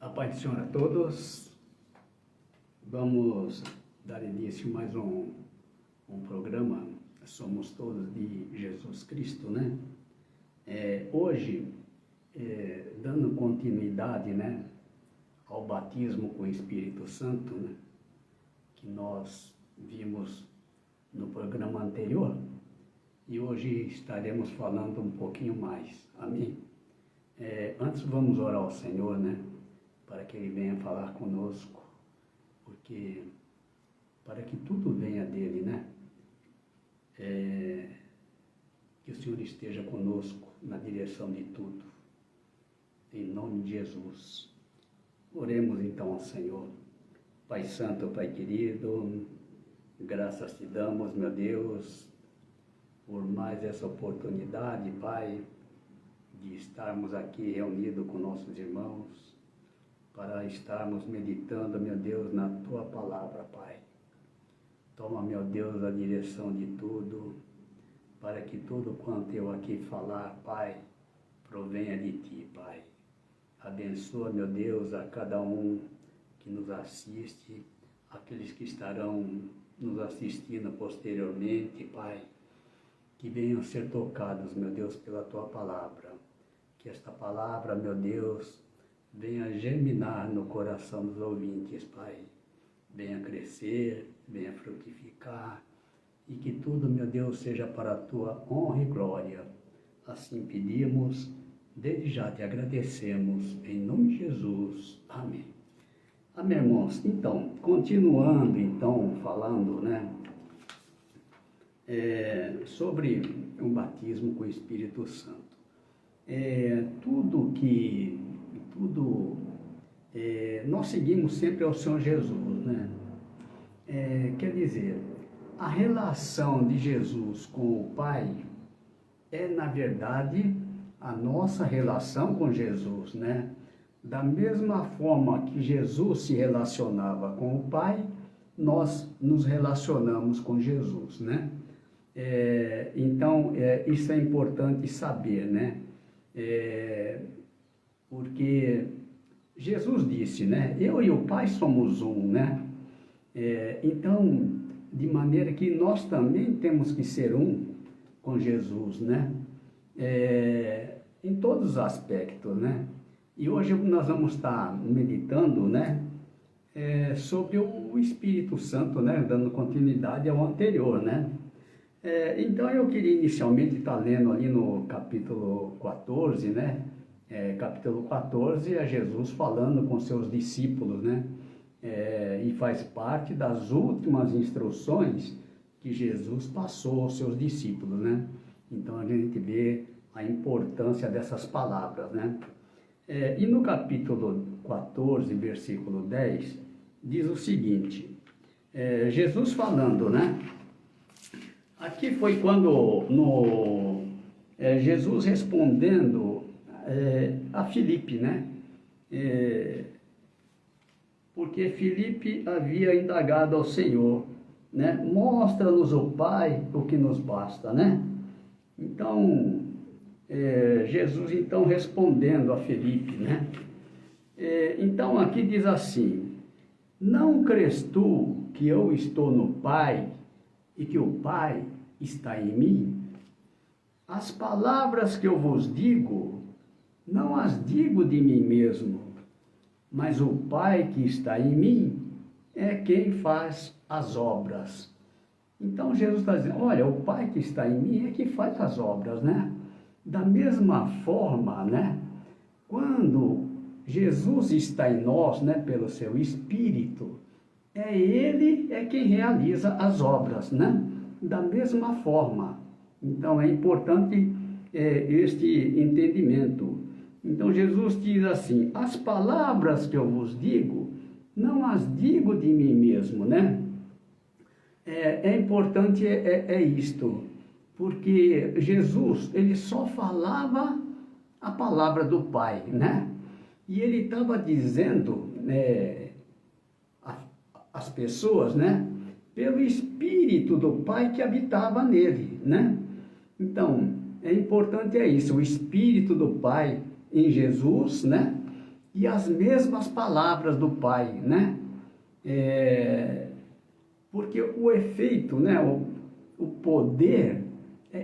A paz do Senhor a todos. Vamos dar início a mais um programa. Somos todos de Jesus Cristo, né? Hoje, dando continuidade, né, ao batismo com o Espírito Santo, né, que nós vimos no programa anterior, e hoje estaremos falando um pouquinho mais. Amém? Antes vamos orar ao Senhor, né, para que Ele venha falar conosco, porque para que tudo venha dEle, né, que o Senhor esteja conosco na direção de tudo, em nome de Jesus. Oremos então ao Senhor. Pai Santo, Pai querido, graças te damos, meu Deus, por mais essa oportunidade, Pai, de estarmos aqui reunidos com nossos irmãos, para estarmos meditando, meu Deus, na Tua Palavra, Pai. Toma, meu Deus, a direção de tudo, para que tudo quanto eu aqui falar, Pai, provenha de Ti, Pai. Abençoa, meu Deus, a cada um que nos assiste, aqueles que estarão nos assistindo posteriormente, Pai, que venham ser tocados, meu Deus, pela Tua Palavra. Que esta Palavra, meu Deus, venha germinar no coração dos ouvintes, Pai. Venha crescer, venha frutificar, e que tudo, meu Deus, seja para a Tua honra e glória. Assim pedimos, desde já te agradecemos, em nome de Jesus. Amém. Amém, irmãos. Então, continuando, então, falando, né, sobre o batismo com o Espírito Santo. Nós seguimos sempre ao Senhor Jesus, né? Quer dizer, a relação de Jesus com o Pai na verdade, a nossa relação com Jesus, né? Da mesma forma que Jesus se relacionava com o Pai, nós nos relacionamos com Jesus, né? Então, isso é importante saber, né? Porque Jesus disse, né? Eu e o Pai somos um, né? Então, de maneira que nós também temos que ser um com Jesus, né? Em todos os aspectos, né? E hoje nós vamos estar meditando, né? Sobre o Espírito Santo, né? Dando continuidade ao anterior, né? Então eu queria inicialmente estar lendo ali no capítulo 14, né? Capítulo 14 é Jesus falando com seus discípulos, né? E faz parte das últimas instruções que Jesus passou aos seus discípulos, né? Então a gente vê a importância dessas palavras, né? E no capítulo 14, versículo 10, diz o seguinte, Jesus falando, né? Aqui foi quando Jesus respondendo a Filipe, né? Porque Filipe havia indagado ao Senhor, né? Mostra-nos o Pai, o que nos basta, né? Então, Jesus então respondendo a Filipe, né? Então aqui diz assim, não crês tu que eu estou no Pai e que o Pai está em mim? As palavras que eu vos digo, não as digo de mim mesmo, mas o Pai que está em mim é quem faz as obras. Então Jesus está dizendo, olha, o Pai que está em mim é que faz as obras, né? Da mesma forma, né? Quando Jesus está em nós, né, pelo seu Espírito, Ele quem realiza as obras, né? Da mesma forma. Então é importante este entendimento. Então Jesus diz assim, as palavras que eu vos digo, não as digo de mim mesmo, né? Importante isto, porque Jesus, ele só falava a palavra do Pai, né? E ele estava dizendo às pessoas, né? Pelo Espírito do Pai que habitava nele, né? Então, importante isso, o Espírito do Pai em Jesus, né? e as mesmas palavras do Pai, né? Porque o efeito, né? O poder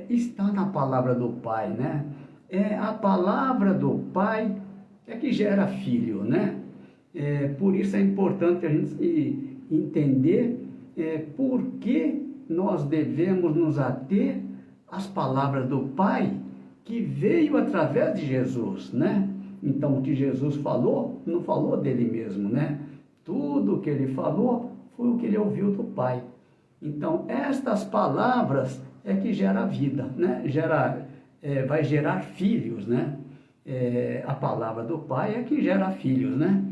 está na palavra do Pai, né? É a palavra do Pai que gera filho, né? Por isso é importante a gente entender por que nós devemos nos ater às palavras do Pai que veio através de Jesus, né? Então, o que Jesus falou, não falou dele mesmo, né? Tudo o que ele falou foi o que ele ouviu do Pai. Então, estas palavras que gera vida, né? Vai gerar filhos, né? A palavra do Pai é que gera filhos, né?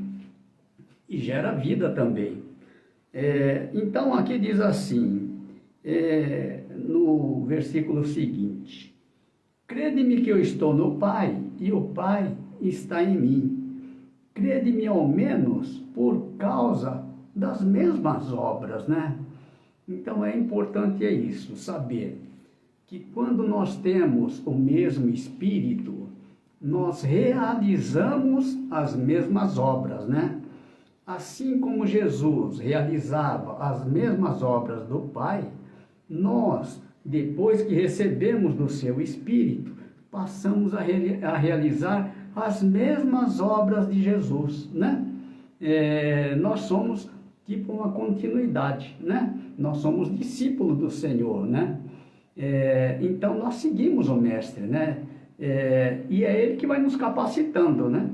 E gera vida também. Então, aqui diz assim, no versículo seguinte: crede-me que eu estou no Pai e o Pai está em mim. Crede-me ao menos por causa das mesmas obras, né? Então é importante isso, saber que quando nós temos o mesmo Espírito, nós realizamos as mesmas obras, né? Assim como Jesus realizava as mesmas obras do Pai, nós, depois que recebemos do seu Espírito, passamos a realizar as mesmas obras de Jesus, né? Nós somos tipo uma continuidade, né? Nós somos discípulos do Senhor, né? Então nós seguimos o Mestre, né? E é Ele que vai nos capacitando, né?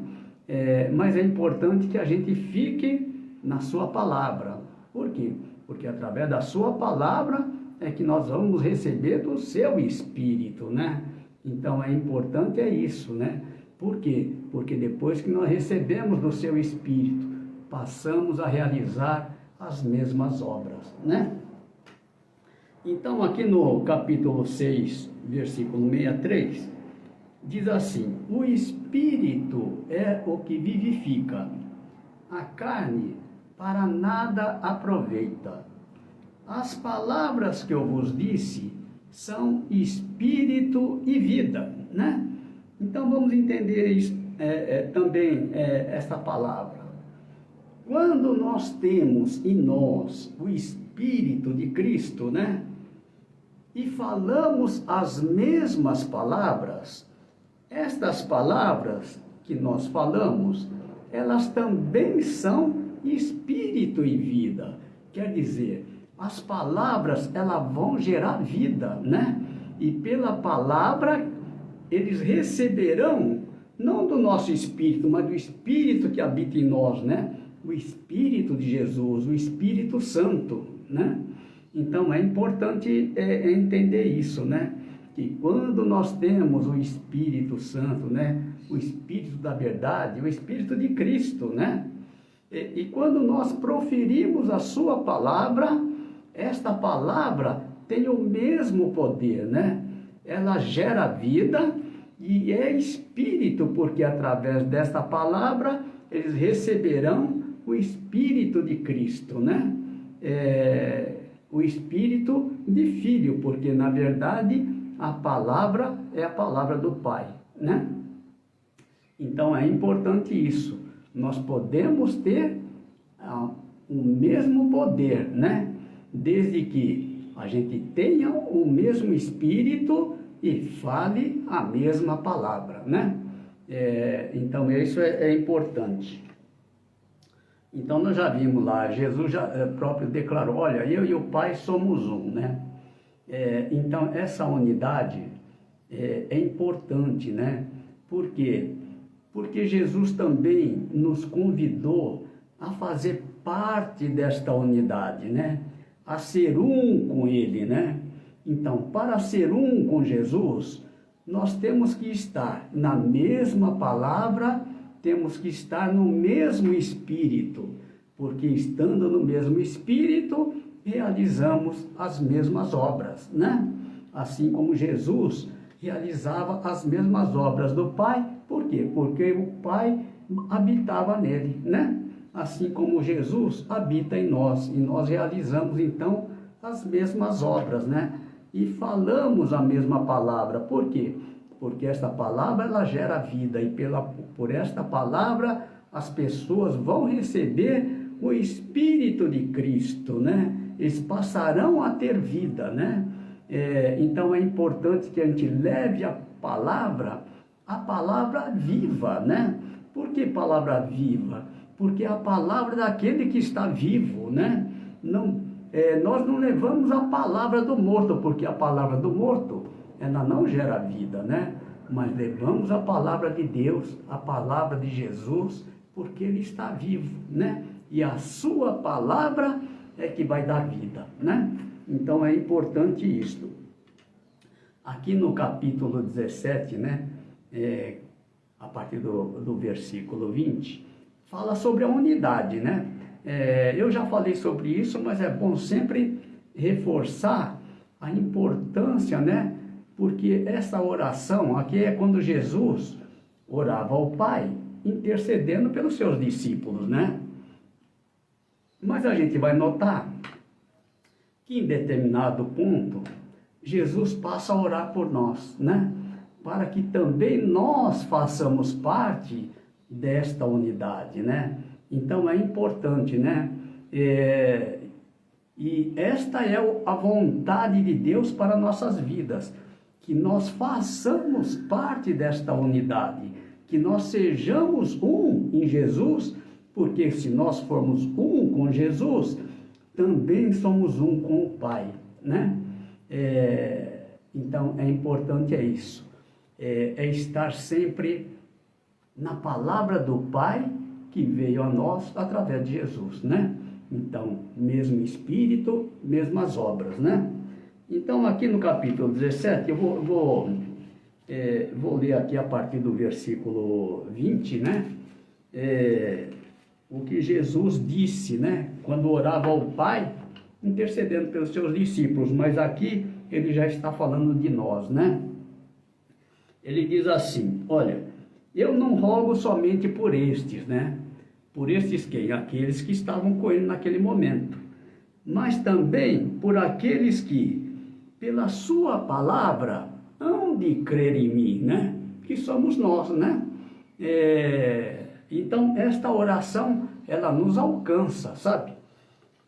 Mas é importante que a gente fique na sua palavra. Por quê? Porque através da sua palavra é que nós vamos receber do seu Espírito, né? Então é importante isso, né? Por quê? Porque depois que nós recebemos do seu Espírito, passamos a realizar as mesmas obras, né? Então aqui no capítulo 6, versículo 63, diz assim: o Espírito é o que vivifica, a carne para nada aproveita. As palavras que eu vos disse são espírito e vida, né? Então vamos entender isso, também essa palavra. Quando nós temos em nós o Espírito de Cristo, né? E falamos as mesmas palavras, estas palavras que nós falamos, elas também são espírito e vida. Quer dizer, as palavras, elas vão gerar vida, né? E pela palavra, eles receberão, não do nosso espírito, mas do Espírito que habita em nós, né? O Espírito de Jesus, o Espírito Santo, né? Então é importante entender isso, né? Que quando nós temos o Espírito Santo, né? O Espírito da verdade, o Espírito de Cristo, né? E quando nós proferimos a sua palavra, esta palavra tem o mesmo poder, né? Ela gera vida e é espírito, porque através desta palavra eles receberão o Espírito de Cristo, né? O Espírito de Filho, porque na verdade a palavra é a palavra do Pai, né? Então é importante isso. Nós podemos ter o mesmo poder, né? Desde que a gente tenha o mesmo Espírito e fale a mesma palavra, né? Então isso é importante. Então nós já vimos lá, Jesus já próprio declarou: olha, eu e o Pai somos um, né? Então essa unidade é importante, né? Por quê? Porque Jesus também nos convidou a fazer parte desta unidade, né? A ser um com Ele, né? Então, para ser um com Jesus, nós temos que estar na mesma palavra, temos que estar no mesmo Espírito, porque estando no mesmo Espírito, realizamos as mesmas obras, né? Assim como Jesus realizava as mesmas obras do Pai. Por quê? Porque o Pai habitava nele, né? Assim como Jesus habita em nós, e nós realizamos então as mesmas obras, né? E falamos a mesma palavra. Por quê? porque esta palavra ela gera vida e por esta palavra as pessoas vão receber o Espírito de Cristo, né? Eles passarão a ter vida, né? Então é importante que a gente leve a palavra viva, né? Por que palavra viva? Porque é a palavra daquele que está vivo, né? Nós não levamos a palavra do morto, porque a palavra do morto, ela não gera vida, né? Mas levamos a palavra de Deus, a palavra de Jesus, porque Ele está vivo, né? E a sua palavra é que vai dar vida, né? Então é importante isto. Aqui no capítulo 17, né? A partir do versículo 20, fala sobre a unidade, né? Eu já falei sobre isso, mas é bom sempre reforçar a importância, né? Porque essa oração aqui é quando Jesus orava ao Pai, intercedendo pelos seus discípulos, né? Mas a gente vai notar que em determinado ponto, Jesus passa a orar por nós, né? Para que também nós façamos parte desta unidade, né? Então é importante, né? E esta é a vontade de Deus para nossas vidas, que nós façamos parte desta unidade, que nós sejamos um em Jesus, porque se nós formos um com Jesus, também somos um com o Pai, né? Então é importante isso, estar sempre na palavra do Pai que veio a nós através de Jesus, né? Então, mesmo Espírito, mesmas obras, né? Então, aqui no capítulo 17, eu vou ler aqui a partir do versículo 20, né? O que Jesus disse, né? Quando orava ao Pai, intercedendo pelos seus discípulos, mas aqui ele já está falando de nós, né? Ele diz assim, olha, eu não rogo somente por estes, né? Por estes quem? Aqueles que estavam com ele naquele momento, mas também por aqueles que, pela sua palavra, hão de crer em mim, né? Que somos nós, né? Então, esta oração, ela nos alcança, sabe?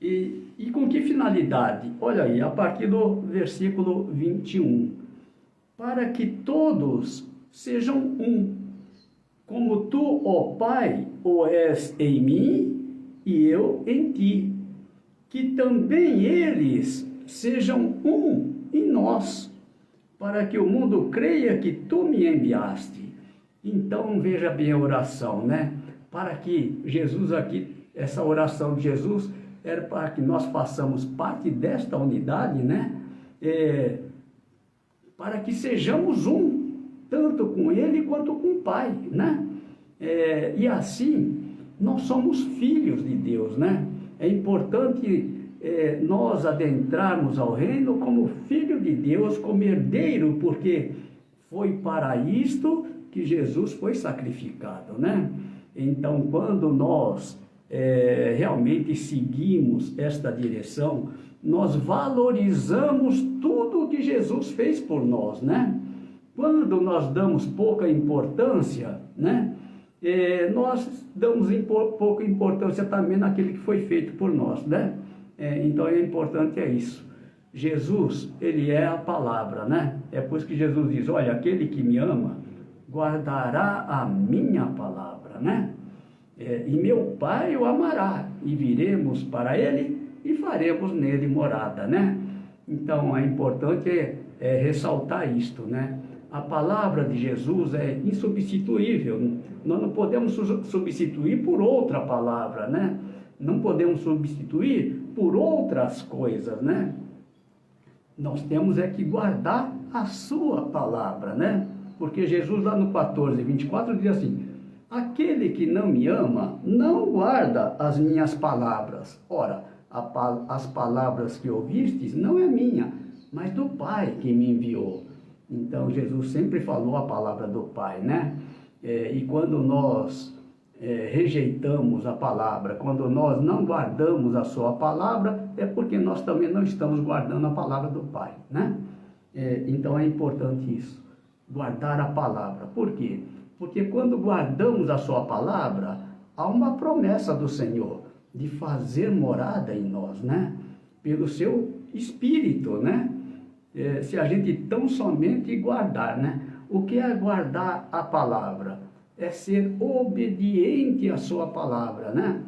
E com que finalidade? Olha aí, a partir do versículo 21. Para que todos sejam um, como tu, ó Pai, o és em mim e eu em ti, que também eles sejam um em nós, para que o mundo creia que tu me enviaste. Então veja bem a oração, né? Para que Jesus aqui, essa oração de Jesus, era para que nós façamos parte desta unidade, né? Para que sejamos um, tanto com Ele quanto com o Pai, né? E assim, nós somos filhos de Deus, né? É importante nós adentrarmos ao reino como filho de Deus, como herdeiro, porque foi para isto que Jesus foi sacrificado, né? Então, quando nós realmente seguimos esta direção, nós valorizamos tudo que Jesus fez por nós, né? Quando nós damos pouca importância, né? Nós damos pouca importância também naquilo que foi feito por nós, né? Então é importante isso. Jesus, ele é a palavra, né? É por isso que Jesus diz, olha, aquele que me ama, guardará a minha palavra, né? E meu Pai o amará, e viremos para ele e faremos nele morada, né? Então é importante ressaltar isto, né? A palavra de Jesus é insubstituível, nós não podemos substituir por outra palavra, né? Não podemos substituir por outras coisas, né? Nós temos que guardar a sua palavra, né? Porque Jesus lá no 14:24 diz assim, aquele que não me ama, não guarda as minhas palavras. Ora, as palavras que ouvistes não é minha, mas do Pai que me enviou. Então, Jesus sempre falou a palavra do Pai, né? E quando nós rejeitamos a palavra, quando nós não guardamos a sua palavra, é porque nós também não estamos guardando a palavra do Pai, né? Então, é importante isso. guardar a palavra. Por quê? Porque quando guardamos a sua palavra, há uma promessa do Senhor de fazer morada em nós, né? Pelo seu Espírito, né? Se a gente tão somente guardar, né? O que é guardar a palavra? É ser obediente à sua palavra, né?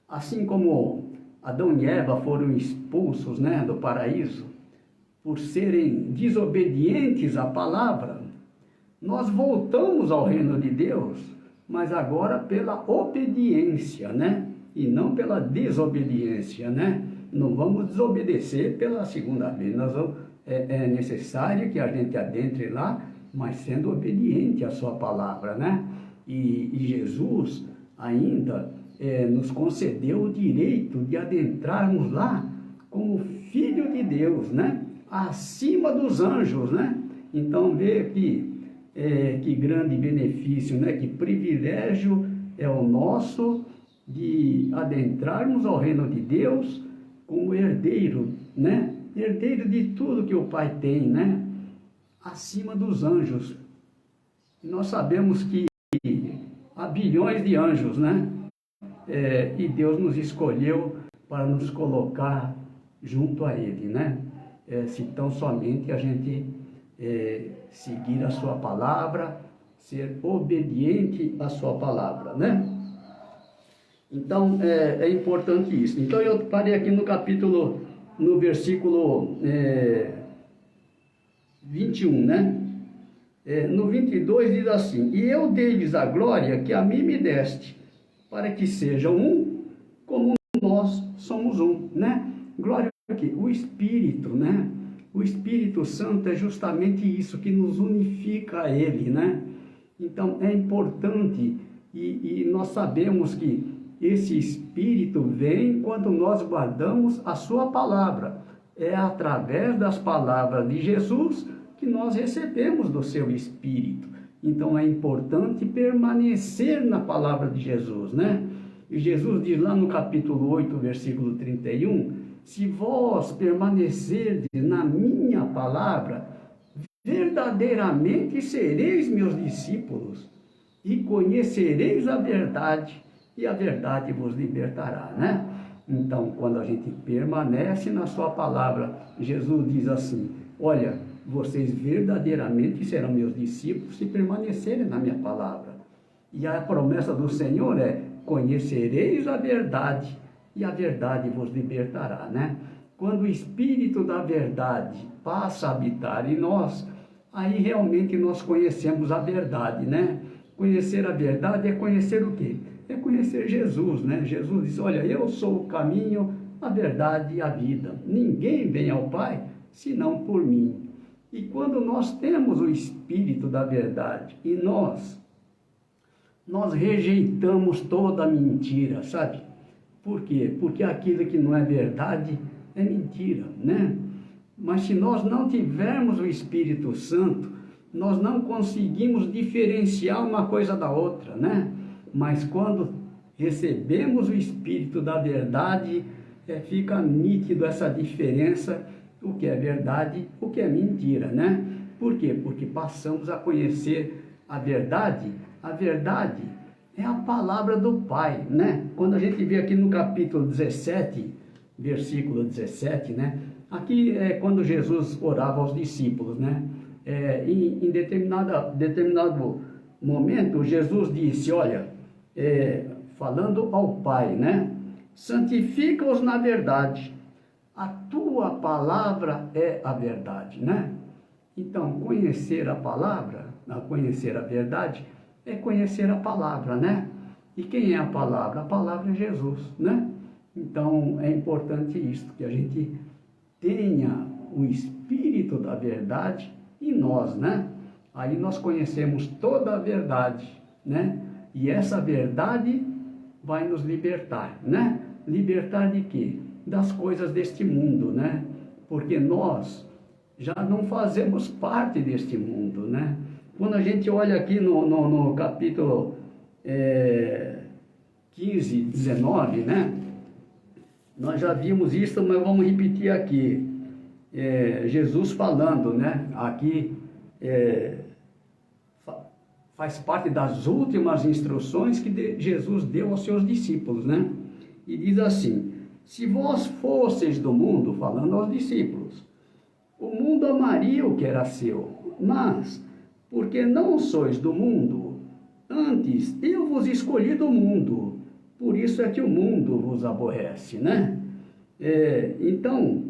Assim como Adão e Eva foram expulsos, né, do paraíso, por serem desobedientes à palavra, nós voltamos ao reino de Deus, mas agora pela obediência, né? E não pela desobediência, né? Não vamos desobedecer pela segunda vez. É necessário que a gente adentre lá, mas sendo obediente à sua palavra, né? E Jesus ainda nos concedeu o direito de adentrarmos lá como filho de Deus, né? Acima dos anjos, né? Então vê que grande benefício, né? Que privilégio é o nosso de adentrarmos ao reino de Deus como herdeiro, né? Herdeiro de tudo que o Pai tem, né? Acima dos anjos. Nós sabemos que há bilhões de anjos, né? E Deus nos escolheu para nos colocar junto a Ele, né? Se tão somente a gente seguir a sua palavra, ser obediente à sua palavra, né? Então, é importante isso. Então, eu parei aqui no versículo 21, né? No 22 diz assim: e eu dei-lhes a glória que a mim me deste, para que sejam um, como nós somos um, né? Glória aqui, o Espírito, né? O Espírito Santo é justamente isso, que nos unifica a Ele, né? Então, é importante, e nós sabemos que esse Espírito vem quando nós guardamos a sua palavra. É através das palavras de Jesus que nós recebemos do seu Espírito. Então é importante permanecer na palavra de Jesus, né? E Jesus diz lá no capítulo 8, versículo 31, se vós permanecerdes na minha palavra, verdadeiramente sereis meus discípulos e conhecereis a verdade, e a verdade vos libertará, né? Então, quando a gente permanece na sua palavra, Jesus diz assim: olha, vocês verdadeiramente serão meus discípulos se permanecerem na minha palavra. E a promessa do Senhor é: conhecereis a verdade, e a verdade vos libertará, né? Quando o Espírito da verdade passa a habitar em nós, aí realmente nós conhecemos a verdade, né? Conhecer a verdade é conhecer o quê? É conhecer Jesus, né? Jesus diz: olha, eu sou o caminho, a verdade e a vida. Ninguém vem ao Pai senão por mim. E quando nós temos o Espírito da verdade e nós rejeitamos toda a mentira, sabe? Por quê? Porque aquilo que não é verdade é mentira, né? Mas se nós não tivermos o Espírito Santo, nós não conseguimos diferenciar uma coisa da outra, né? Mas quando recebemos o Espírito da verdade, fica nítido essa diferença, o que é verdade, o que é mentira, né? Por quê? Porque passamos a conhecer a verdade. A verdade é a palavra do Pai, né? Quando a gente vê aqui no capítulo 17, versículo 17, né? Aqui é quando Jesus orava aos discípulos, né? Em determinado momento, Jesus disse, olha, falando ao Pai, né? Santifica-os na verdade, a tua palavra é a verdade, né? Então, conhecer a palavra, conhecer a verdade, é conhecer a palavra, né? E quem é a palavra? A palavra é Jesus, né? Então, é importante isso, que a gente tenha o Espírito da verdade em nós, né? Aí nós conhecemos toda a verdade, né? E essa verdade vai nos libertar, né? Libertar de quê? Das coisas deste mundo, né? Porque nós já não fazemos parte deste mundo, né? Quando a gente olha aqui no capítulo 15, 19, né? Nós já vimos isso, mas vamos repetir aqui. Jesus falando, né? Aqui faz parte das últimas instruções que Jesus deu aos seus discípulos, né? E diz assim: se vós fosseis do mundo, falando aos discípulos, o mundo amaria o que era seu, mas, porque não sois do mundo, antes eu vos escolhi do mundo, por isso é que o mundo vos aborrece, né? Então,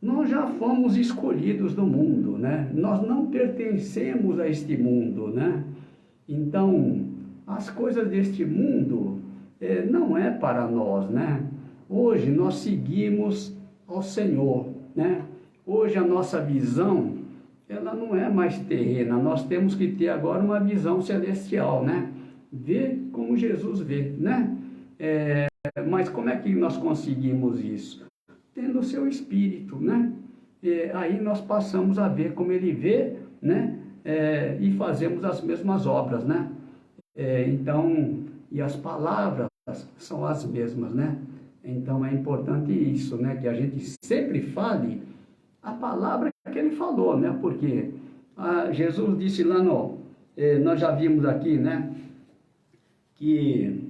nós já fomos escolhidos do mundo, né? Nós não pertencemos a este mundo, né? Então, as coisas deste mundo não é para nós, né? Hoje nós seguimos ao Senhor, né? Hoje a nossa visão, ela não é mais terrena, nós temos que ter agora uma visão celestial, né? Ver como Jesus vê, né? Mas como é que nós conseguimos isso? Tendo o seu Espírito, né? Aí nós passamos a ver como Ele vê, né? E fazemos as mesmas obras, né? Então, e as palavras são as mesmas, né? Então é importante isso, né? Que a gente sempre fale a palavra que Ele falou, né? Porque Jesus disse lá nós já vimos aqui, né? Que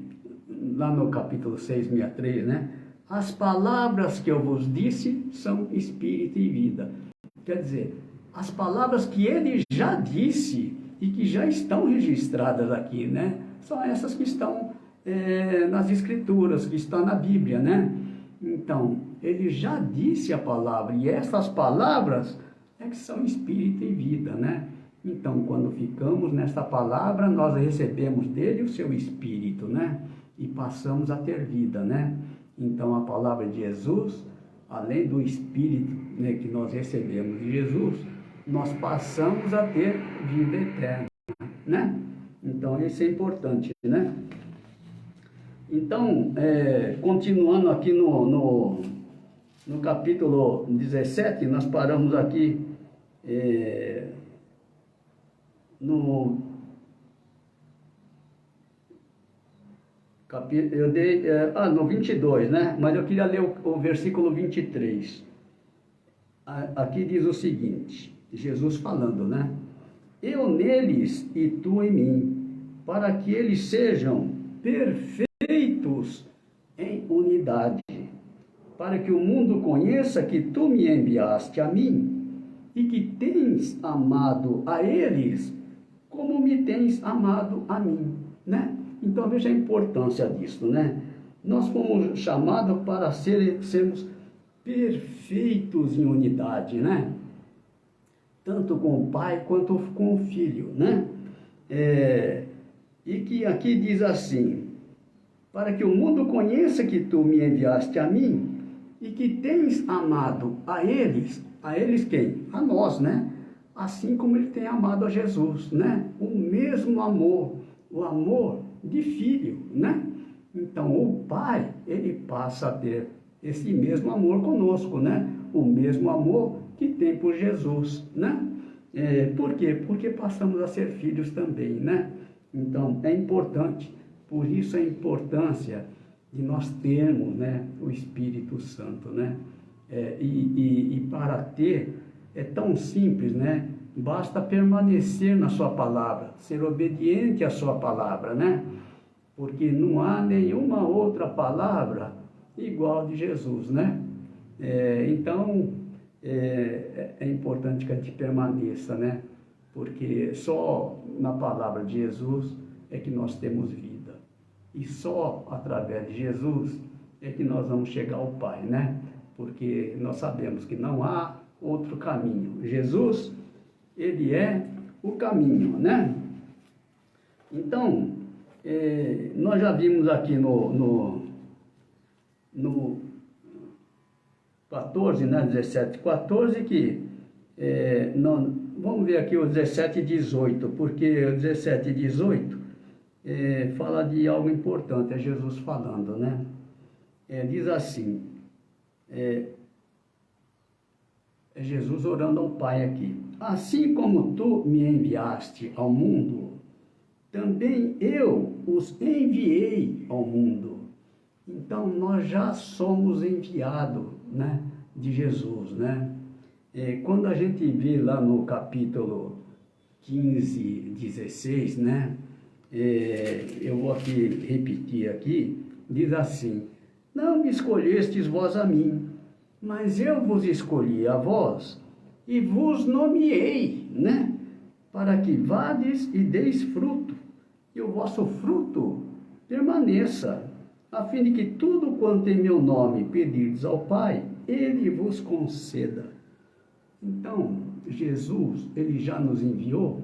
lá no capítulo 6:63, né? As palavras que eu vos disse são espírito e vida. Quer dizer, as palavras que Ele já disse e que já estão registradas aqui, né? São essas que estão nas Escrituras, que estão na Bíblia, né? Então, Ele já disse a palavra, e essas palavras que são espírito e vida, né? Então, quando ficamos nesta palavra, nós recebemos dele o seu espírito, né? E passamos a ter vida, né? Então, a palavra de Jesus, além do espírito, né, que nós recebemos de Jesus, nós passamos a ter vida eterna, né? Então, isso é importante, né? Então, continuando aqui no capítulo 17, nós paramos aqui no 22, né? Mas eu queria ler o versículo 23. Aqui diz o seguinte, Jesus falando, né? Eu neles e tu em mim, para que eles sejam perfeitos em unidade, para que o mundo conheça que tu me enviaste a mim e que tens amado a eles como me tens amado a mim, né? Então veja a importância disso, né? Nós fomos chamados para sermos perfeitos em unidade, né? Tanto com o Pai quanto com o Filho, né? E que aqui diz assim, para que o mundo conheça que tu me enviaste a mim e que tens amado a eles quem? A nós, né? Assim como Ele tem amado a Jesus, né? O mesmo amor, o amor de filho, né? Então o Pai, Ele passa a ter esse mesmo amor conosco, né? O mesmo amor que tem por Jesus, né? Por quê? Porque passamos a ser filhos também, né? Então é importante, por isso a importância de nós termos, né, o Espírito Santo, né? E para ter é tão simples, né? Basta permanecer na sua palavra, ser obediente à sua palavra, né? Porque não há nenhuma outra palavra igual de Jesus, né? Então, é importante que a gente permaneça, né? Porque só na palavra de Jesus é que nós temos vida. E só através de Jesus é que nós vamos chegar ao Pai, né? Porque nós sabemos que não há outro caminho. Jesus, Ele é o caminho, né? Então, nós já vimos aqui no 14, né, 17, 14, que vamos ver aqui o 17 e 18, porque o 17 e 18 fala de algo importante, é Jesus falando, né? Diz assim, é Jesus orando ao Pai aqui, assim como tu me enviaste ao mundo, também eu os enviei ao mundo. Então nós já somos enviados, né, de Jesus, né? Quando a gente vê lá no capítulo 15, 16, né? Eu vou aqui repetir aqui, diz assim: não me escolhestes vós a mim, mas eu vos escolhi a vós e vos nomeei, né? Para que vades e deis fruto, e o vosso fruto permaneça, a fim de que tudo quanto em meu nome pedirdes ao Pai, Ele vos conceda. Então, Jesus, Ele já nos enviou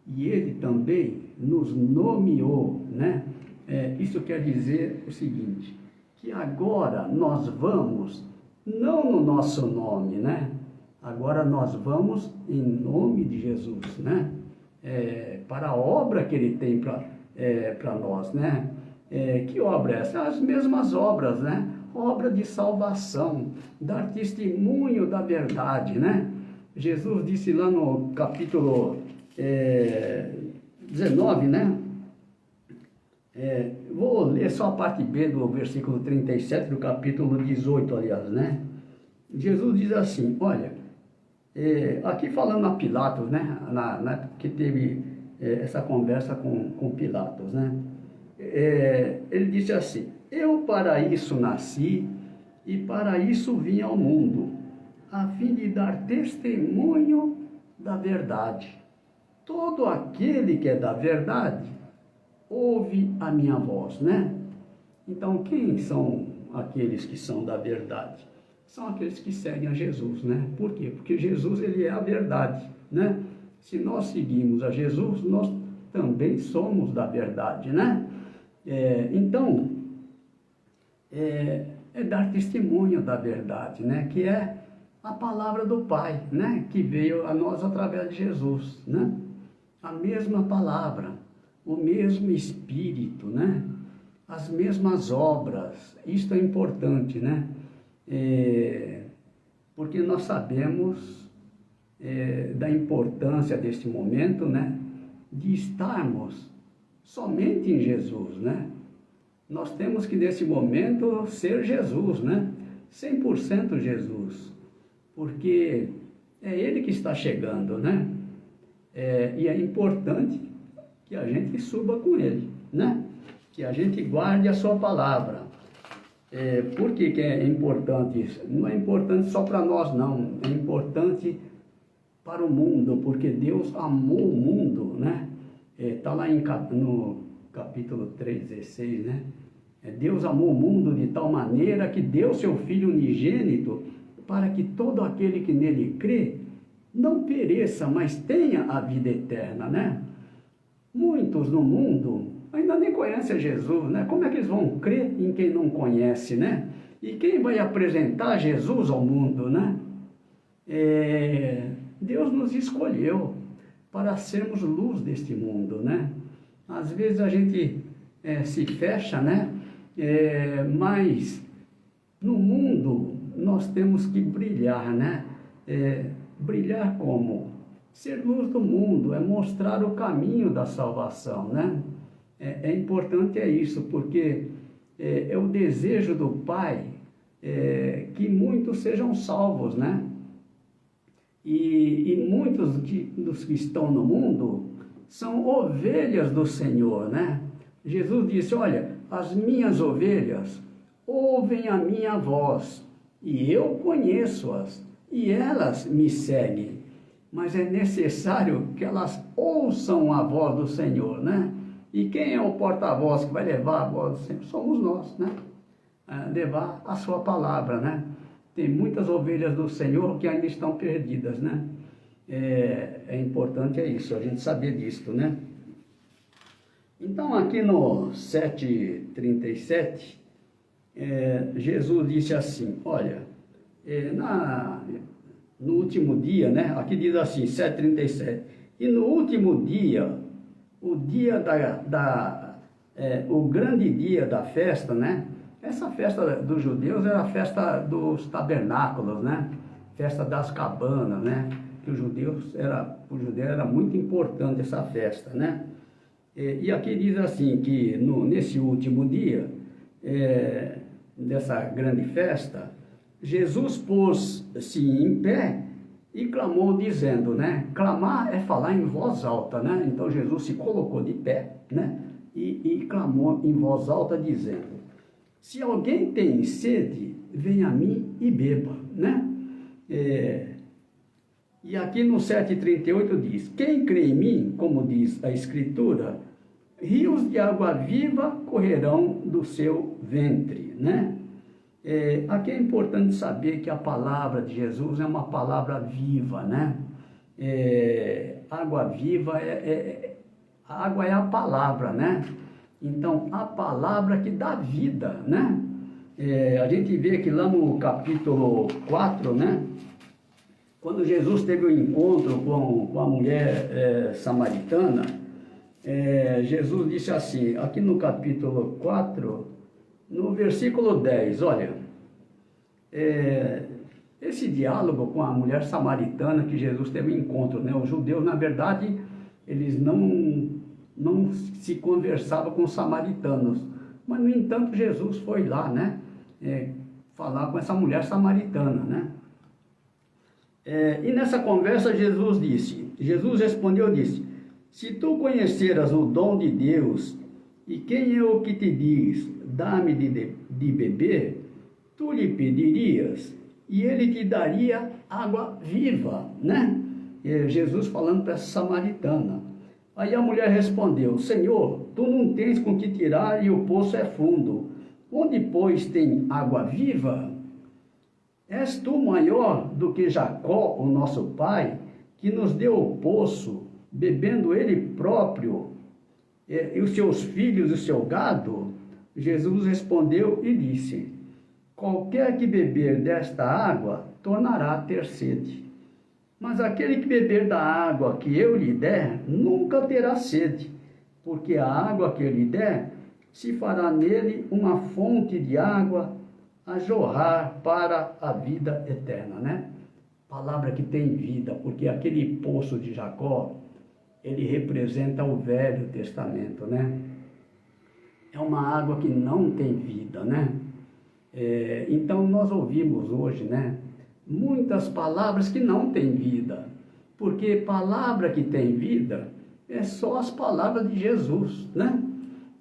e Ele também nos nomeou, né? Isso quer dizer o seguinte, que agora nós vamos, não no nosso nome, né? Agora nós vamos em nome de Jesus, né? Para a obra que Ele tem para nós, né? Que obra é essa? As mesmas obras, né? Obra de salvação, dar testemunho da verdade, né? Jesus disse lá no capítulo 19, né? Vou ler só a parte B do versículo 37 do capítulo 18, aliás, né? Jesus diz assim, olha, aqui falando a Pilatos, né? Que teve essa conversa com Pilatos, né? Ele disse assim, eu para isso nasci e para isso vim ao mundo, a fim de dar testemunho da verdade. Todo aquele que é da verdade, ouve a minha voz, né? Então, quem são aqueles que são da verdade? São aqueles que seguem a Jesus, né? Por quê? Porque Jesus, Ele é a verdade, né? Se nós seguimos a Jesus, nós também somos da verdade, né? Então, dar testemunho da verdade, né? Que é a palavra do Pai, né? Que veio a nós através de Jesus, né? A mesma palavra, o mesmo Espírito, né? As mesmas obras. Isto é importante, né? Porque nós sabemos da importância deste momento, né? De estarmos somente em Jesus, né? Nós temos que nesse momento ser Jesus, né? 100% Jesus, porque é Ele que está chegando, né? E é importante que a gente suba com Ele, né? Que a gente guarde a sua palavra. Por que é importante isso? Não é importante só para nós, não. É importante para o mundo, porque Deus amou o mundo, né? Está lá no capítulo 3,16, né? Deus amou o mundo de tal maneira que deu seu Filho unigênito para que todo aquele que nele crê não pereça, mas tenha a vida eterna, né? Muitos no mundo ainda nem conhecem Jesus, né? Como é que eles vão crer em quem não conhece, né? E quem vai apresentar Jesus ao mundo, né? Deus nos escolheu para sermos luz deste mundo, né? Às vezes a gente se fecha, né? Mas no mundo nós temos que brilhar, né? Brilhar como? Ser luz do mundo, é mostrar o caminho da salvação, né? Importante isso, porque é o desejo do Pai que muitos sejam salvos, né? E muitos dos que estão no mundo são ovelhas do Senhor, né? Jesus disse, olha, as minhas ovelhas ouvem a minha voz, e eu conheço-as, e elas me seguem. Mas é necessário que elas ouçam a voz do Senhor, né? E quem é o porta-voz que vai levar a voz do Senhor? Somos nós, né? Levar a sua palavra, né? Tem muitas ovelhas do Senhor que ainda estão perdidas, né? Importante isso, a gente saber disso, né? Então, aqui no 7,37, Jesus disse assim, olha, no último dia, né? Aqui diz assim, 7,37, e no último dia, o dia o grande dia da festa, né? Essa festa dos judeus era a festa dos tabernáculos, né? Festa das cabanas, né? Que para o judeu era muito importante essa festa, né? E aqui diz assim, que nesse último dia, dessa grande festa, Jesus pôs-se em pé e clamou dizendo, né? Clamar é falar em voz alta, né? Então Jesus se colocou de pé, né? E clamou em voz alta dizendo, se alguém tem sede, venha a mim e beba, né? E aqui no 7,38 diz, quem crê em mim, como diz a Escritura, rios de água viva correrão do seu ventre, né? Aqui é importante saber que a palavra de Jesus é uma palavra viva, né? Água viva, a água é a palavra, né? Então, a palavra que dá vida, né? A gente vê que lá no capítulo 4, né? Quando Jesus teve o encontro com a mulher samaritana, Jesus disse assim, aqui no capítulo 4, no versículo 10, olha, esse diálogo com a mulher samaritana que Jesus teve um encontro, né? Os judeus, na verdade, eles não se conversavam com os samaritanos, mas, no entanto, Jesus foi lá, né? Falar com essa mulher samaritana, né? E nessa conversa Jesus respondeu e disse, se tu conheceras o dom de Deus, e quem é o que te diz, dá-me de beber, tu lhe pedirias, e ele te daria água viva, né? Jesus falando para essa samaritana. Aí a mulher respondeu, Senhor, tu não tens com que tirar e o poço é fundo. Onde, pois, tem água viva? És tu maior do que Jacó, o nosso pai, que nos deu o poço, bebendo ele próprio, e os seus filhos e o seu gado? Jesus respondeu e disse, qualquer que beber desta água, tornará a ter sede. Mas aquele que beber da água que eu lhe der, nunca terá sede, porque a água que eu lhe der, se fará nele uma fonte de água a jorrar para a vida eterna, né? Palavra que tem vida, porque aquele poço de Jacó, ele representa o Velho Testamento, né? É uma água que não tem vida, né? Então nós ouvimos hoje, né? Muitas palavras que não têm vida, porque palavra que tem vida é só as palavras de Jesus, né?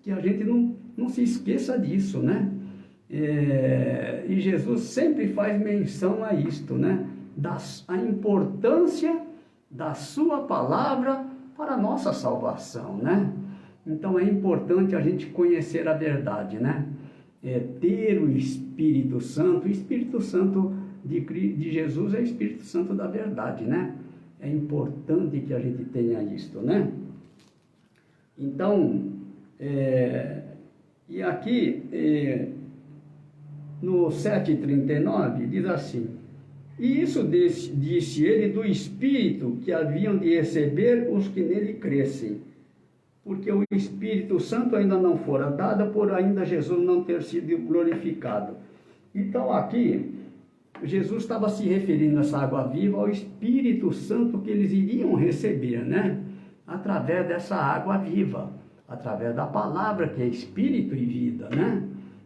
Que a gente não se esqueça disso, né? E Jesus sempre faz menção a isto, né? A importância da sua palavra para a nossa salvação, né? Então é importante a gente conhecer a verdade, né? Ter o Espírito Santo. O Espírito Santo de Jesus é o Espírito Santo da verdade, né? É importante que a gente tenha isto, né? Então, e aqui no 7,39 diz assim, e isso disse ele do Espírito que haviam de receber os que nele crescem, porque o Espírito Santo ainda não fora dado, por ainda Jesus não ter sido glorificado. Então aqui, Jesus estava se referindo a essa água viva ao Espírito Santo que eles iriam receber, né? Através dessa água viva, através da palavra que é Espírito e vida, né?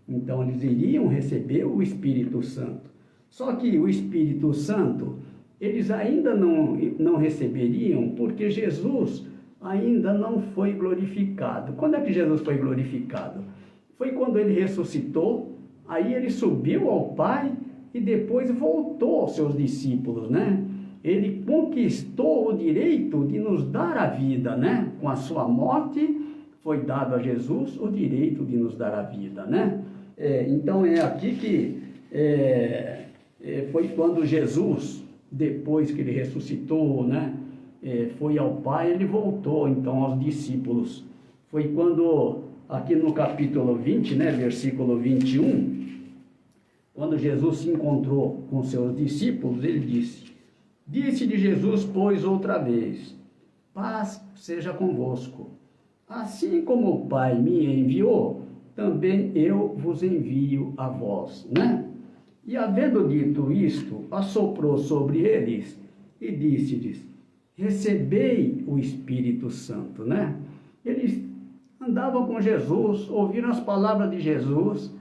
Então eles iriam receber o Espírito Santo. Só que o Espírito Santo, eles ainda não receberiam, porque Jesus ainda não foi glorificado. Quando é que Jesus foi glorificado? Foi quando ele ressuscitou, aí ele subiu ao Pai e depois voltou aos seus discípulos, né? Ele conquistou o direito de nos dar a vida, né? Com a sua morte foi dado a Jesus o direito de nos dar a vida, né? Então é aqui que foi quando Jesus, depois que ele ressuscitou, né? Foi ao Pai, ele voltou então aos discípulos. Foi quando, aqui no capítulo 20, né? Versículo 21, quando Jesus se encontrou com seus discípulos, ele disse-lhe Jesus, pois, outra vez, paz seja convosco. Assim como o Pai me enviou, também eu vos envio a vós, né? E havendo dito isto, assoprou sobre eles e disse-lhes, recebei o Espírito Santo, né? Eles andavam com Jesus, ouviram as palavras de Jesus,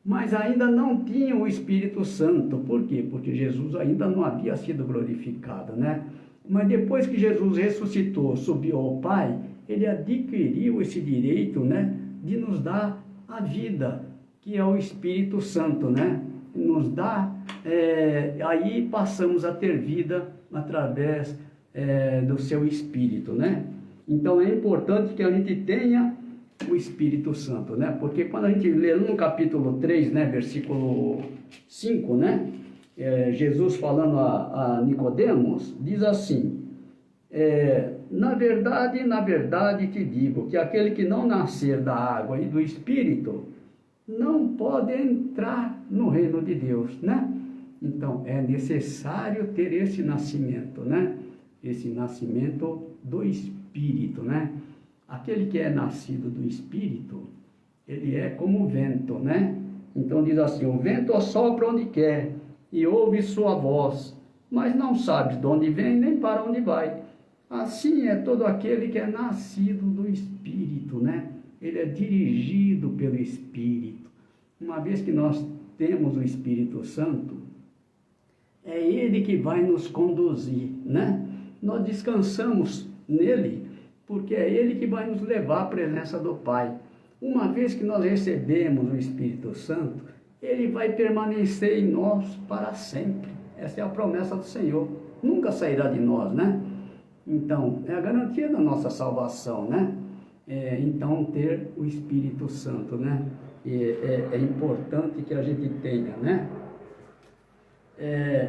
mas ainda não tinham o Espírito Santo. Por quê? Porque Jesus ainda não havia sido glorificado, né? Mas depois que Jesus ressuscitou, subiu ao Pai, ele adquiriu esse direito, né, de nos dar a vida, que é o Espírito Santo, né? Nos dá, aí passamos a ter vida através do seu Espírito, né? Então é importante que a gente tenha o Espírito Santo, né? Porque quando a gente lê no capítulo 3, né, versículo 5, né, Jesus falando a Nicodemos, diz assim, na verdade te digo, que aquele que não nascer da água e do Espírito, não pode entrar no reino de Deus, né? Então, é necessário ter esse nascimento, né? Esse nascimento do Espírito, né? Aquele que é nascido do Espírito, ele é como o vento, né? Então diz assim, o vento assopra onde quer e ouve sua voz, mas não sabe de onde vem nem para onde vai. Assim é todo aquele que é nascido do Espírito, né? Ele é dirigido pelo Espírito. Uma vez que nós temos o Espírito Santo, é Ele que vai nos conduzir, né? Nós descansamos nele, porque é Ele que vai nos levar à presença do Pai. Uma vez que nós recebemos o Espírito Santo, Ele vai permanecer em nós para sempre. Essa é a promessa do Senhor. Nunca sairá de nós, né? Então, é a garantia da nossa salvação, né? Então, ter o Espírito Santo, né? É importante que a gente tenha, né?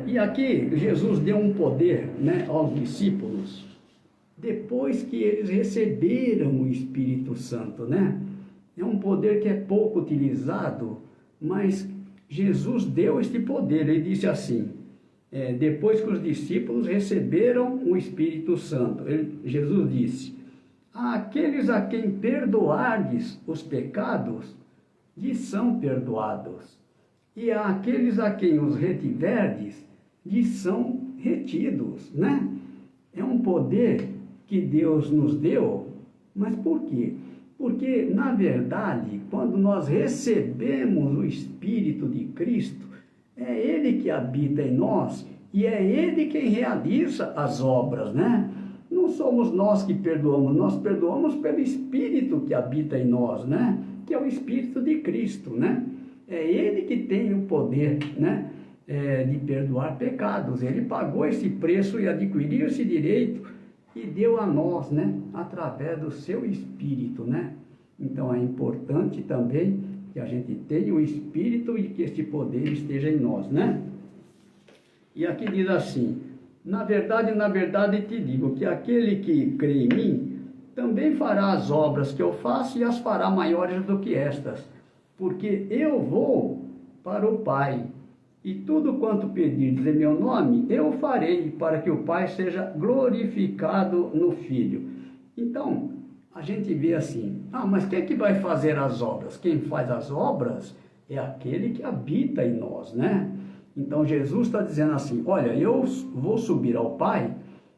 E aqui, Jesus deu um poder, né, aos discípulos, depois que eles receberam o Espírito Santo, né? É um poder que é pouco utilizado, mas Jesus deu este poder. Ele disse assim, depois que os discípulos receberam o Espírito Santo, Jesus disse, aqueles a quem perdoardes os pecados, lhes são perdoados, e àqueles a quem os retiverdes, lhes são retidos, né? É um poder que Deus nos deu, mas por quê? Porque, na verdade, quando nós recebemos o Espírito de Cristo, é Ele que habita em nós e é Ele quem realiza as obras, né? Não somos nós que perdoamos, nós perdoamos pelo Espírito que habita em nós, né? Que é o Espírito de Cristo, né? É Ele que tem o poder, né, de perdoar pecados. Ele pagou esse preço e adquiriu esse direito e deu a nós, né, através do seu Espírito, né? Então é importante também que a gente tenha o Espírito e que este poder esteja em nós, né? E aqui diz assim, na verdade te digo que aquele que crê em mim também fará as obras que eu faço e as fará maiores do que estas, porque eu vou para o Pai, e tudo quanto pedirdes em meu nome, eu farei, para que o Pai seja glorificado no Filho. Então, a gente vê assim, mas quem é que vai fazer as obras? Quem faz as obras é aquele que habita em nós, né? Então, Jesus está dizendo assim, olha, eu vou subir ao Pai,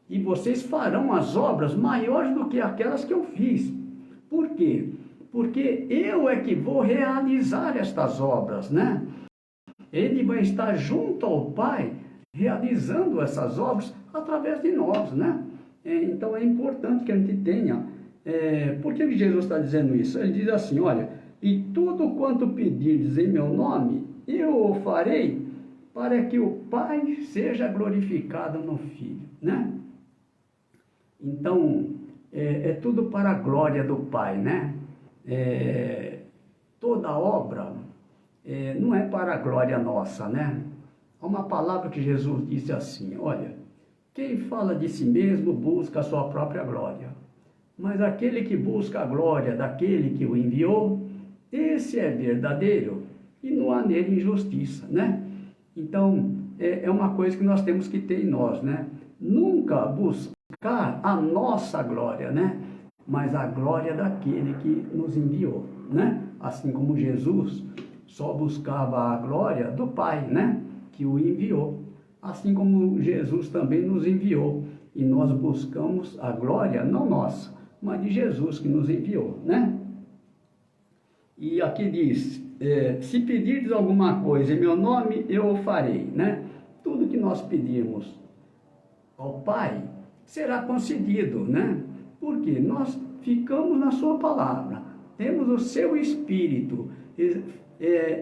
e vocês farão as obras maiores do que aquelas que eu fiz. Por quê? Porque eu é que vou realizar estas obras, né? Ele vai estar junto ao Pai, realizando essas obras através de nós, né? Então é importante que a gente tenha. Por que Jesus está dizendo isso? Ele diz assim, olha, e tudo quanto pedirdes em meu nome, eu o farei, para que o Pai seja glorificado no Filho, né? Então, é tudo para a glória do Pai, né? Toda obra não é para a glória nossa, né? Há uma palavra que Jesus disse assim, olha, quem fala de si mesmo busca a sua própria glória, mas aquele que busca a glória daquele que o enviou, esse é verdadeiro e não há nele injustiça, né? Então, é uma coisa que nós temos que ter em nós, né? Nunca buscar a nossa glória, né? Mas a glória daquele que nos enviou, né? Assim como Jesus só buscava a glória do Pai, né? Que o enviou. Assim como Jesus também nos enviou. E nós buscamos a glória, não nossa, mas de Jesus que nos enviou, né? E aqui diz, se pedirdes alguma coisa em meu nome, eu o farei, né? Tudo que nós pedirmos ao Pai será concedido, né? Porque nós ficamos na sua palavra, temos o seu Espírito,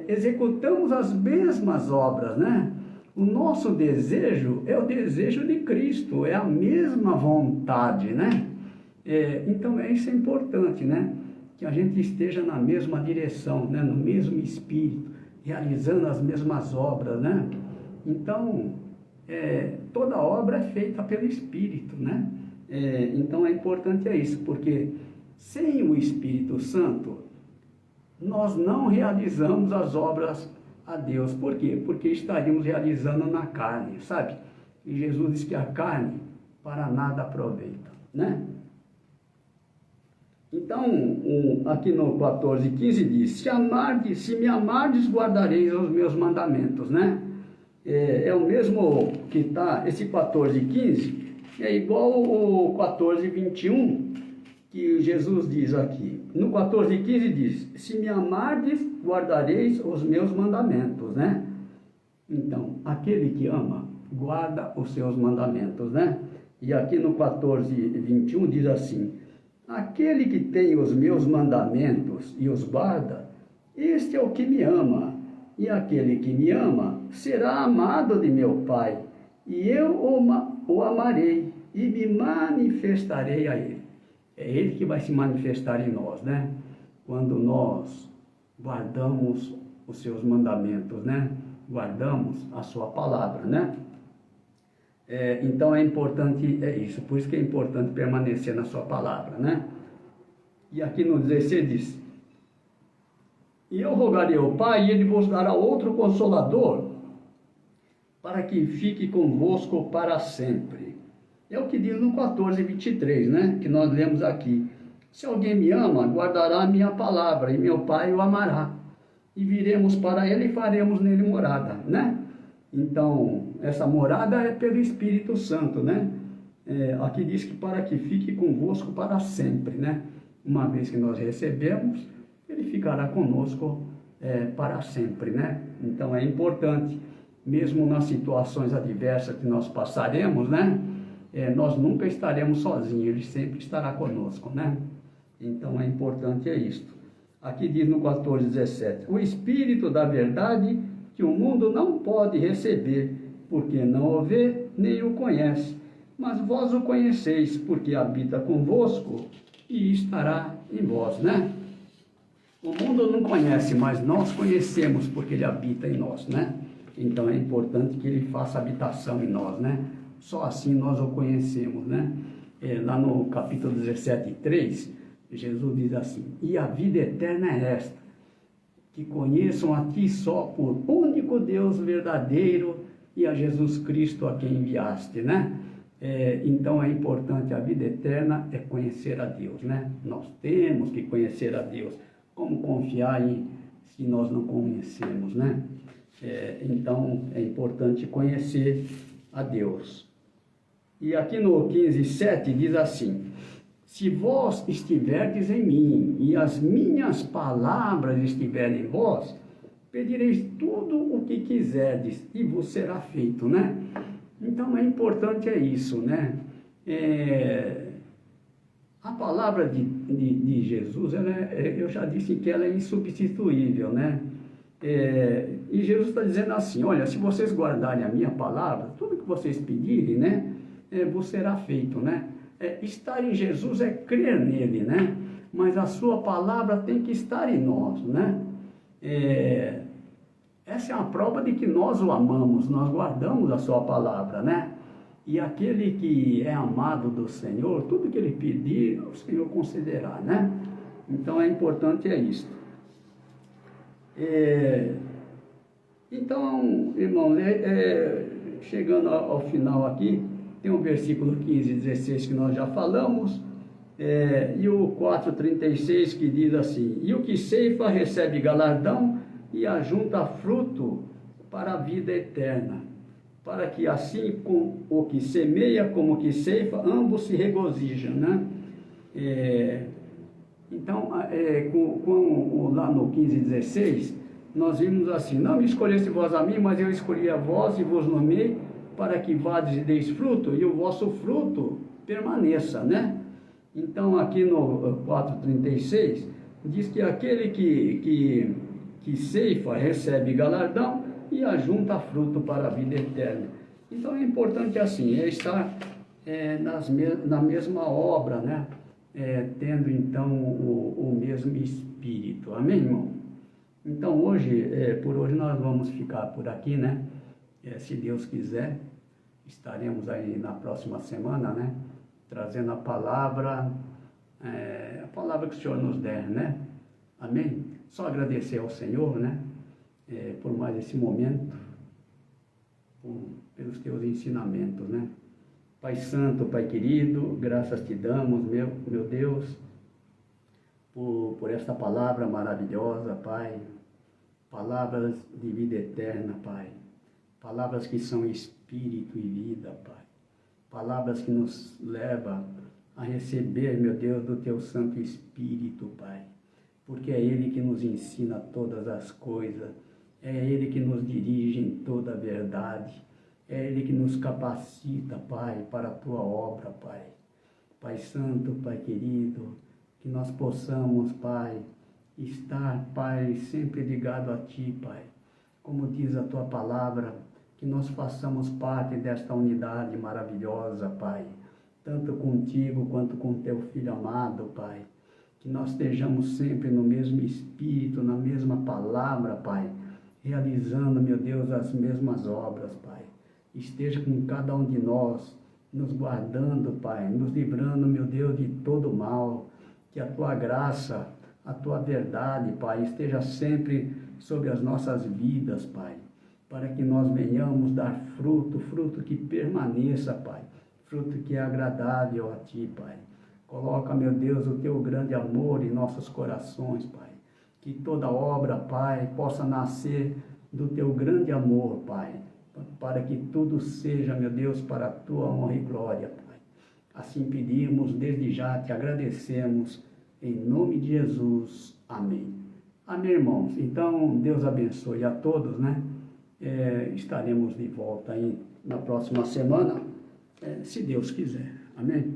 executamos as mesmas obras, né? O nosso desejo é o desejo de Cristo, é a mesma vontade, né? Então isso é importante, né? Que a gente esteja na mesma direção, né? No mesmo Espírito, realizando as mesmas obras, né? Então, toda obra é feita pelo Espírito, né? Então é importante isso, porque sem o Espírito Santo, nós não realizamos as obras a Deus. Por quê? Porque estaríamos realizando na carne, sabe? E Jesus diz que a carne para nada aproveita, né? Então, aqui no 14:15 diz, se me amardes, guardareis os meus mandamentos, né? É o mesmo que está, esse 14:15, é igual o 14:21, que Jesus diz aqui. No 14:15 diz, se me amardes, guardareis os meus mandamentos, né? Então, aquele que ama, guarda os seus mandamentos, né? E aqui no 14:21 diz assim, aquele que tem os meus mandamentos e os guarda, este é o que me ama, e aquele que me ama será amado de meu Pai, e eu o amarei e me manifestarei a ele. É ele que vai se manifestar em nós, né? Quando nós guardamos os seus mandamentos, né? Guardamos a sua palavra, né? Então é importante, isso, por isso que é importante permanecer na sua palavra, né? E aqui no 16 diz, e eu rogarei ao Pai, e ele vos dará outro Consolador, para que fique convosco para sempre. É o que diz no 14:23, né? Que nós lemos aqui. Se alguém me ama, guardará a minha palavra, e meu Pai o amará. E viremos para ele e faremos nele morada, né? Então, essa morada é pelo Espírito Santo, né? Aqui diz que para que fique convosco para sempre, né? Uma vez que nós recebemos, ele ficará conosco para sempre, né? Então é importante, mesmo nas situações adversas que nós passaremos, né? Nós nunca estaremos sozinhos, ele sempre estará conosco, né? Então é importante isto. Aqui diz no 14:17, o Espírito da verdade que o mundo não pode receber, porque não o vê nem o conhece, mas vós o conheceis, porque habita convosco e estará em vós, né? O mundo não conhece, mas nós conhecemos porque ele habita em nós, né? Então é importante que ele faça habitação em nós, né? Só assim nós o conhecemos, né? Lá no capítulo 17:3, Jesus diz assim, e a vida eterna é esta, que conheçam a ti só por único Deus verdadeiro e a Jesus Cristo a quem enviaste, né? Então é importante, a vida eterna é conhecer a Deus, né? Nós temos que conhecer a Deus. Como confiar se nós não conhecemos, né? Então é importante conhecer a Deus. E aqui no 15:7 diz assim, se vós estiverdes em mim e as minhas palavras estiverem em vós, pedireis tudo o que quiserdes e vos será feito, né? Então é importante isso, né? A palavra de Jesus, eu já disse que ela é insubstituível, né? E Jesus está dizendo assim, olha, se vocês guardarem a minha palavra, tudo que vocês pedirem, né? Vos será feito, né? Estar em Jesus é crer nele, né? Mas a sua palavra tem que estar em nós, né? Essa é uma prova de que nós o amamos, nós guardamos a sua palavra, né? E aquele que é amado do Senhor, tudo que ele pedir, o Senhor concederá, né? Então é importante isto. Então, irmão, chegando ao final aqui, tem o versículo 15:16 que nós já falamos, e o 4:36 que diz assim, e o que ceifa recebe galardão e ajunta fruto para a vida eterna, para que assim com o que semeia como o que ceifa, ambos se regozijam, né? Então, lá no 15:16, nós vimos assim: não me escolheste vós a mim, mas eu escolhi a vós e vos nomeei para que vades e deis fruto, e o vosso fruto permaneça, né? Então, aqui no 4:36, diz que aquele que ceifa recebe galardão e ajunta fruto para a vida eterna. Então, é importante assim, estar na mesma obra, né? Tendo então o mesmo espírito. Amém, irmão? Então hoje, por hoje nós vamos ficar por aqui, né? Se Deus quiser, estaremos aí na próxima semana, né? Trazendo a palavra que o Senhor nos der, né? Amém? Só agradecer ao Senhor, né? Por mais esse momento, pelos teus ensinamentos, né? Pai Santo, Pai querido, graças te damos, meu Deus, por esta palavra maravilhosa, Pai. Palavras de vida eterna, Pai. Palavras que são espírito e vida, Pai. Palavras que nos levam a receber, meu Deus, do teu Santo Espírito, Pai. Porque é Ele que nos ensina todas as coisas. É Ele que nos dirige em toda a verdade. É Ele que nos capacita, Pai, para a Tua obra, Pai. Pai Santo, Pai querido, que nós possamos, Pai, estar, Pai, sempre ligado a Ti, Pai. Como diz a Tua palavra, que nós façamos parte desta unidade maravilhosa, Pai. Tanto contigo quanto com Teu Filho amado, Pai. Que nós estejamos sempre no mesmo Espírito, na mesma palavra, Pai. Realizando, meu Deus, as mesmas obras, Pai. Esteja com cada um de nós, nos guardando, Pai, nos livrando, meu Deus, de todo mal, que a Tua graça, a Tua verdade, Pai, esteja sempre sobre as nossas vidas, Pai, para que nós venhamos dar fruto, fruto que permaneça, Pai, fruto que é agradável a Ti, Pai. Coloca, meu Deus, o Teu grande amor em nossos corações, Pai, que toda obra, Pai, possa nascer do Teu grande amor, Pai, para que tudo seja, meu Deus, para a Tua honra e glória, Pai. Assim pedimos, desde já te agradecemos, em nome de Jesus. Amém. Amém, irmãos. Então, Deus abençoe a todos, né? Estaremos de volta aí na próxima semana, se Deus quiser. Amém?